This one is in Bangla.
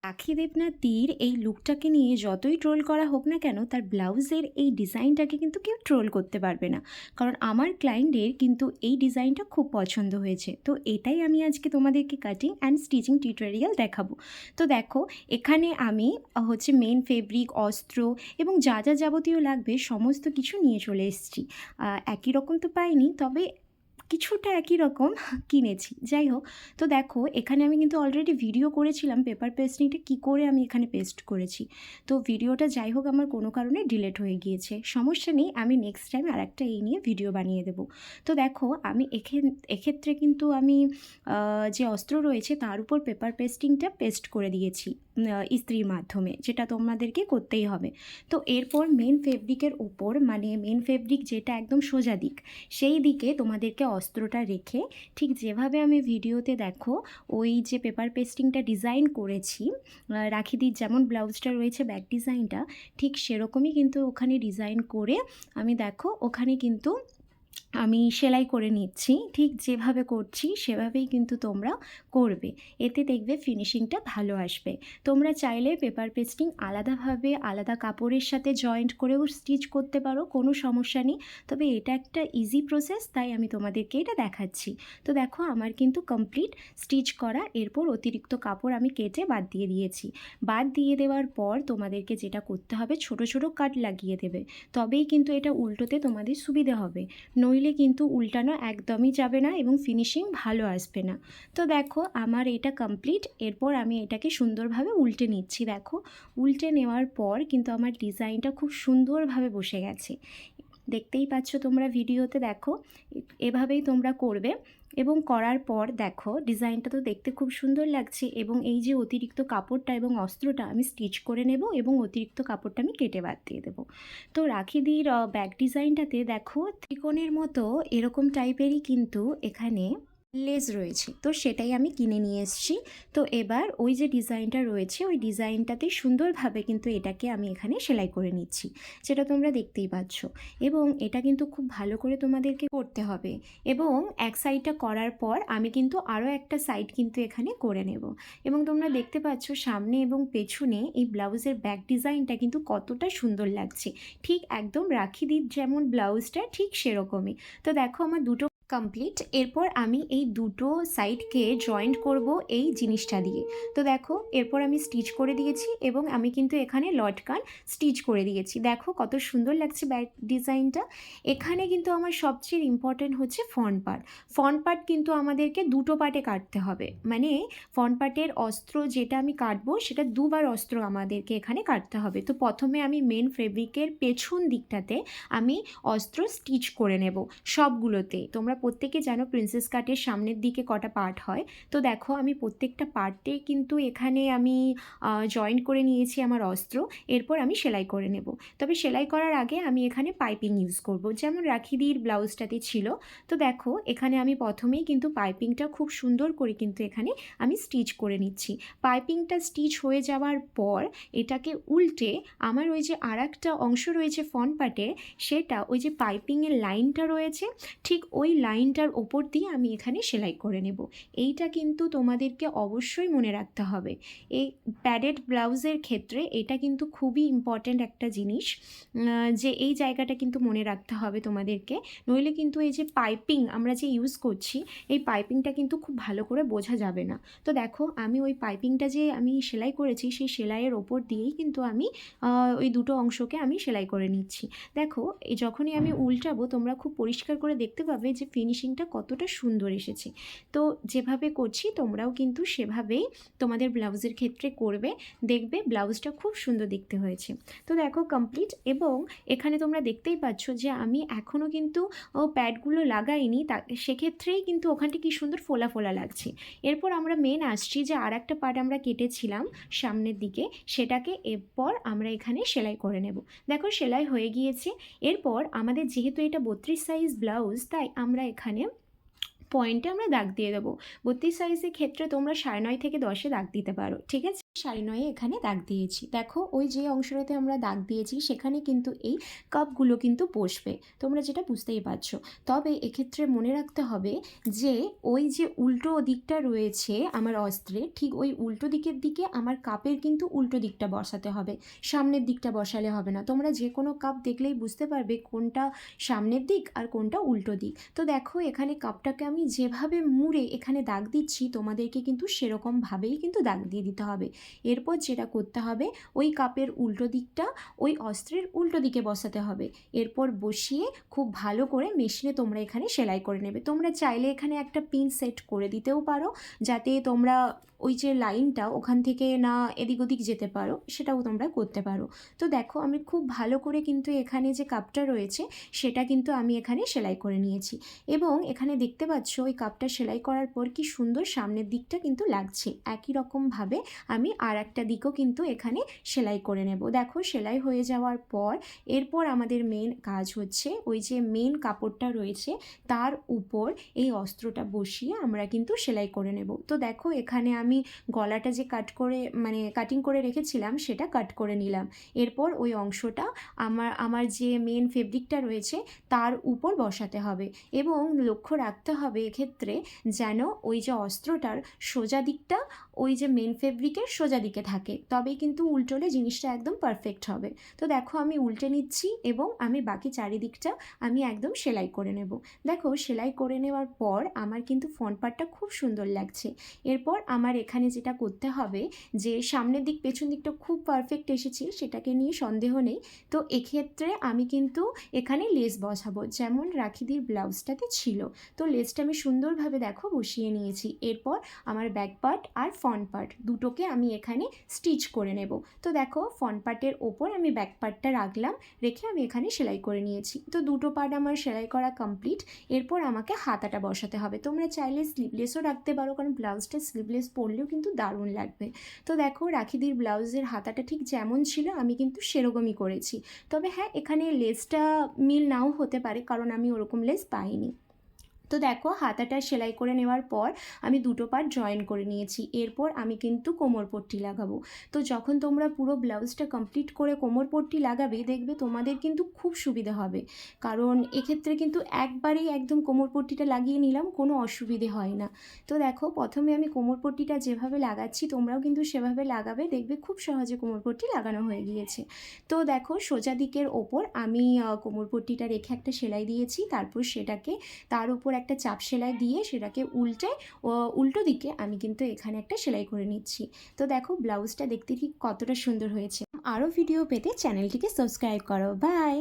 রাখি দেবনাথির এই লুকটাকে নিয়ে যতই ট্রোল করা হোক না কেন, তার ব্লাউজের এই ডিজাইনটাকে কিন্তু কেউ ট্রোল করতে পারবে না। কারণ আমার ক্লায়েন্টের কিন্তু এই ডিজাইনটা খুব পছন্দ হয়েছে। তো এটাই আমি আজকে তোমাদেরকে কাটিং অ্যান্ড স্টিচিং টিউটোরিয়াল দেখাবো। তো দেখো, এখানে আমি হচ্ছে মেন ফেব্রিক, অস্ত্র এবং যা যা যাবতীয় লাগবে সমস্ত কিছু নিয়ে চলে এসেছি। একই রকম তো পাইনি, তবে কিছুটা একই রকম কিনেছি। যাই হোক, তো দেখো এখানে আমি কিন্তু অলরেডি ভিডিও করেছিলাম পেপার পেস্টিংটা কী করে আমি এখানে পেস্ট করেছি। তো ভিডিওটা যাই হোক আমার কোনো কারণে ডিলেট হয়ে গিয়েছে, সমস্যা নেই, আমি নেক্সট টাইম আর একটা এই নিয়ে ভিডিও বানিয়ে দেবো। তো দেখো আমি এক্ষেত্রে কিন্তু আমি যে অস্ত্র রয়েছে তার উপর পেপার পেস্টিংটা পেস্ট করে দিয়েছি ইস্ত্রির মাধ্যমে, যেটা তোমাদেরকে করতেই হবে। তো এরপর মেন ফেব্রিকের ওপর, মানে মেন ফেব্রিক যেটা একদম সোজা দিক, সেই দিকে তোমাদেরকে অস্ত্রটা রেখে ঠিক যেভাবে আমি ভিডিওতে দেখো ওই যে পেপার পেস্টিংটা ডিজাইন করেছি, রাখিদির যেমন ব্লাউজটা রয়েছে ব্যাক ডিজাইনটা, ঠিক সেরকমই কিন্তু ওখানে ডিজাইন করে আমি দেখো ওখানে কিন্তু আমি সেলাই করে নিচ্ছি। ঠিক যেভাবে করছি সেভাবেই কিন্তু তোমরা করবে, এতে দেখবে ফিনিশিংটা ভালো আসবে। তোমরা চাইলে পেপার পেস্টিং আলাদাভাবে আলাদা কাপড়ের সাথে জয়েন্ট করেও স্টিচ করতে পারো, কোনো সমস্যা নেই। তবে এটা একটা ইজি প্রসেস, তাই আমি তোমাদেরকে এটা দেখাচ্ছি। তো দেখো আমার কিন্তু কমপ্লিট স্টিচ করা। এরপর অতিরিক্ত কাপড় আমি কেটে বাদ দিয়ে দিয়েছি। বাদ দিয়ে দেওয়ার পর তোমাদেরকে যেটা করতে হবে, ছোট ছোট কাট লাগিয়ে দেবে, তবেই কিন্তু এটা উল্টোতে তোমাদের সুবিধে হবে। নইলে কিন্তু উল্টানো একদমই যাবে না এবং ফিনিশিং ভালো আসবে না। তো দেখো আমার এটা কমপ্লিট। এরপর আমি এটাকে সুন্দরভাবে উল্টে নিচ্ছি। দেখো উল্টে নেওয়ার পর কিন্তু আমার ডিজাইনটা খুব সুন্দরভাবে বসে গেছে, দেখতেই পাচ্ছ তোমরা ভিডিওতে। দেখো এভাবেই তোমরা করবে এবং করার পর দেখো ডিজাইনটা তো দেখতে খুব সুন্দর লাগছে। এবং এই যে অতিরিক্ত কাপড়টা এবং অস্ত্রটা আমি স্টিচ করে নেব এবং অতিরিক্ত কাপড়টা আমি কেটে বাদ দিয়ে দেবো। তো রাখিদির ব্যাক ডিজাইনটাতে দেখো ত্রিকোণের মতো এরকম টাইপেরই কিন্তু এখানে লেস রয়েছে, তো সেটাই আমি কিনে নিয়ে এসেছি। তো এবার ওই যে ডিজাইনটা রয়েছে ওই ডিজাইনটাতে সুন্দরভাবে কিন্তু এটাকে আমি এখানে সেলাই করে নিচ্ছি, যেটা তোমরা দেখতেই পাচ্ছ। এবং এটা কিন্তু খুব ভালো করে তোমাদেরকে করতে হবে। এবং এক সাইডটা করার পর আমি কিন্তু আরও একটা সাইড কিন্তু এখানে করে নেব। এবং তোমরা দেখতে পাচ্ছ সামনে এবং পেছনে এই ব্লাউজের ব্যাক ডিজাইনটা কিন্তু কতটা সুন্দর লাগছে, ঠিক একদম রাখিদির যেমন ব্লাউজটা ঠিক সেরকমই। তো দেখো আমার দুটো কমপ্লিট। এরপর আমি এই দুটো সাইডকে জয়েন্ট করব এই জিনিসটা দিয়ে। তো দেখো এরপর আমি স্টিচ করে দিয়েছি এবং আমি কিন্তু এখানে লটকান স্টিচ করে দিয়েছি। দেখো কত সুন্দর লাগছে ব্যাক ডিজাইনটা। এখানে কিন্তু আমার সবচেয়ে ইম্পর্টেন্ট হচ্ছে ফ্রন্ট পার্ট। ফ্রন্ট পার্ট কিন্তু আমাদেরকে দুটো পার্টে কাটতে হবে, মানে ফ্রন্ট পার্টের অস্ত্র যেটা আমি কাটবো সেটা দুবার অস্ত্র আমাদেরকে এখানে কাটতে হবে। তো প্রথমে আমি মেন ফেব্রিকের পেছন দিকটাতে আমি অস্ত্র স্টিচ করে নেব সবগুলোতে। তোমরা প্রত্যেকে জানো প্রিন্সেস কাটের সামনের দিকে কটা পার্ট হয়। তো দেখো আমি প্রত্যেকটা পার্টে কিন্তু এখানে আমি জয়েন করে নিয়েছি আমার অস্ত্র। এরপর আমি সেলাই করে নেব। তবে সেলাই করার আগে আমি এখানে পাইপিং ইউজ করব, যেমন রাখিদির ব্লাউজটাতে ছিল। তো দেখো এখানে আমি প্রথমেই কিন্তু পাইপিংটা খুব সুন্দর করে কিন্তু এখানে আমি স্টিচ করে নিচ্ছি। পাইপিংটা স্টিচ হয়ে যাওয়ার পর এটাকে উল্টে আমার ওই যে আর একটা অংশ রয়েছে ফ্রন্ট পার্টে, সেটা ওই যে পাইপিংয়ের লাইনটা রয়েছে ঠিক ওই লাইনটার ওপর দিয়ে আমি এখানে সেলাই করে নেব। এইটা কিন্তু তোমাদেরকে অবশ্যই মনে রাখতে হবে। এই প্যাডেড ব্লাউজের ক্ষেত্রে এটা কিন্তু খুবই ইম্পর্ট্যান্ট একটা জিনিস, যে এই জায়গাটা কিন্তু মনে রাখতে হবে তোমাদেরকে। নইলে কিন্তু এই যে পাইপিং আমরা যে ইউজ করছি এই পাইপিংটা কিন্তু খুব ভালো করে বোঝা যাবে না। তো দেখো আমি ওই পাইপিংটা যে আমি সেলাই করেছি সেই সেলাইয়ের ওপর দিয়েই কিন্তু আমি ওই দুটো অংশকে আমি সেলাই করে নিচ্ছি। দেখো এই যখনই আমি উল্টাবো তোমরা খুব পরিষ্কার করে দেখতে পাবে যে ফিনিশিংটা কতটা সুন্দর এসেছে। তো যেভাবে করছি তোমরাও কিন্তু সেভাবেই তোমাদের ব্লাউজের ক্ষেত্রে করবে, দেখবে ব্লাউজটা খুব সুন্দর দেখতে হয়েছে। তো দেখো কমপ্লিট। এবং এখানে তোমরা দেখতেই পাচ্ছ যে আমি এখনও কিন্তু প্যাডগুলো লাগাইনি, তা সেক্ষেত্রেই কিন্তু ওখানটা কি সুন্দর ফোলা ফোলা লাগছে। এরপর আমরা মেন আসছি যে আর একটা পার্ট আমরা কেটেছিলাম সামনের দিকে, সেটাকে এরপর আমরা এখানে সেলাই করে নেব। দেখো সেলাই হয়ে গিয়েছে। এরপর আমাদের যেহেতু এটা 32 সাইজ ব্লাউজ, তাই আমরা এখানে পয়েন্টে আমরা দাগ দিয়ে দেবো। 32 সাইজের ক্ষেত্রে তোমরা 9.5 থেকে 10-এ দাগ দিতে পারো, ঠিক আছে? 9.5-এ এখানে দাগ দিয়েছি। দেখো ওই যে অংশটাতে আমরা দাগ দিয়েছি সেখানে কিন্তু এই কাপগুলো কিন্তু বসবে, তোমরা যেটা বুঝতেই পারছো। তবে এক্ষেত্রে মনে রাখতে হবে যে ওই যে উল্টো দিকটা রয়েছে আমার অস্ত্রের, ঠিক ওই উল্টো দিকের দিকে আমার কাপের কিন্তু উল্টো দিকটা বসাতে হবে, সামনের দিকটা বসালে হবে না। তোমরা যে কোনো কাপ দেখলেই বুঝতে পারবে কোনটা সামনের দিক আর কোনটা উল্টো দিক। তো দেখো এখানে কাপটাকে আমি যেভাবে মুড়ে এখানে দাগ দিচ্ছি তোমাদেরকে কিন্তু সেরকমভাবেই কিন্তু দাগ দিয়ে দিতে হবে। এরপর যেটা করতে হবে, ওই কাপের উল্টো দিকটা ওই অস্ত্রের উল্টো দিকে বসাতে হবে। এরপর বসিয়ে খুব ভালো করে মেশিনে তোমরা এখানে সেলাই করে নেবে। তোমরা চাইলে এখানে একটা পিন সেট করে দিতেও পারো, যাতে তোমরা ওই যে লাইনটা ওখান থেকে না এদিক ওদিক যেতে পারো, সেটাও তোমরা করতে পারো। তো দেখো আমি খুব ভালো করে কিন্তু এখানে যে কাপটা রয়েছে সেটা কিন্তু আমি এখানে সেলাই করে নিয়েছি, এবং এখানে দেখতে পাচ্ছ ওই কাপটা সেলাই করার পর কি সুন্দর সামনের দিকটা কিন্তু লাগছে। একই রকমভাবে আমি আর একটা দিকও কিন্তু এখানে সেলাই করে নেব। দেখো সেলাই হয়ে যাওয়ার পর এরপর আমাদের মেন কাজ হচ্ছে ওই যে মেন কাপড়টা রয়েছে তার উপর এই অস্ত্রটা বসিয়ে আমরা কিন্তু সেলাই করে নেব। তো দেখো এখানে আমি গলাটা যে কাটিং করে রেখেছিলাম সেটা কাট করে নিলাম। এরপর ওই অংশটা আমার যে মেন ফেব্রিকটা রয়েছে তার উপর বসাতে হবে, এবং লক্ষ্য রাখতে হবে এক্ষেত্রে যেন ওই যে অস্ত্রটার সোজা দিকটা ওই যে মেন ফেব্রিকের সোজা দিকে থাকে, তবেই কিন্তু উল্টোলে জিনিসটা একদম পারফেক্ট হবে। তো দেখো আমি উল্টে নিচ্ছি এবং আমি বাকি চারিদিকটা আমি একদম সেলাই করে নেব। দেখো সেলাই করে নেওয়ার পর আমার কিন্তু ফ্রন্ট পার্টটা খুব সুন্দর লাগছে। এরপর আমার এখানে যেটা করতে হবে যে সামনের দিক পেছন দিকটা খুব পারফেক্ট এসেছে সেটাকে নিয়ে সন্দেহ নেই। তো এক্ষেত্রে আমি কিন্তু এখানে লেস বসাবো, যেমন রাখিদির ব্লাউজটাতে ছিল। তো লেসটা আমি সুন্দরভাবে দেখো বসিয়ে নিয়েছি। এরপর আমার ব্যাক পার্ট আর ফ্রন্ট পার্ট দুটোকে আমি এখানে স্টিচ করে নেব। তো দেখো ফ্রন্ট পার্টের ওপর আমি ব্যাক পার্টটা রাখলাম, রেখে আমি এখানে সেলাই করে নিয়েছি। তো দুটো পার্ট আমার সেলাই করা কমপ্লিট। এরপর আমাকে হাতাটা বসাতে হবে। তোমরা চাইলে স্লিভলেসও রাখতে পারো, কারণ ব্লাউজটা স্লিভলেস পরলেও কিন্তু দারুণ লাগবে। তো দেখো রাখিদির ব্লাউজের হাতাটা ঠিক যেমন ছিল আমি কিন্তু সেরকমই করেছি। তবে হ্যাঁ, এখানে লেসটা মিল নাও হতে পারে, কারণ আমি ওরকম লেস পাইনি। তো দেখো হাতাটা সেলাই করে নেওয়ার পর আমি দুটো পার্ট জয়েন করে নিয়েছি। এরপর আমি কিন্তু কোমরপট্টি লাগাবো। তো যখন তোমরা পুরো ব্লাউজটা কমপ্লিট করে কোমরপট্টি লাগাবে দেখবে তোমাদের কিন্তু খুব সুবিধা হবে, কারণ এক্ষেত্রে কিন্তু একবারেই একদম কোমরপট্টিটা লাগিয়ে নিলাম, কোনো অসুবিধে হয় না। তো দেখো প্রথমে আমি কোমরপট্টিটা যেভাবে লাগাচ্ছি তোমরাও কিন্তু সেভাবে লাগাবে, দেখবে খুব সহজে কোমরপট্টি লাগানো হয়ে গিয়েছে। তো দেখো সোজা দিকের ওপর আমি কোমরপট্টিটা রেখে একটা সেলাই দিয়েছি, তারপর সেটাকে তার উপর একটা চাপ সেলাই দিয়ে সেটাকে উল্টো দিকে আমি কিন্তু এখানে একটা সেলাই করে নিচ্ছি। তো দেখো ব্লাউজটা দেখতে ঠিক কতটা সুন্দর হয়েছে। আরও ভিডিও পেতে চ্যানেলটিকে সাবস্ক্রাইব করো। বাই।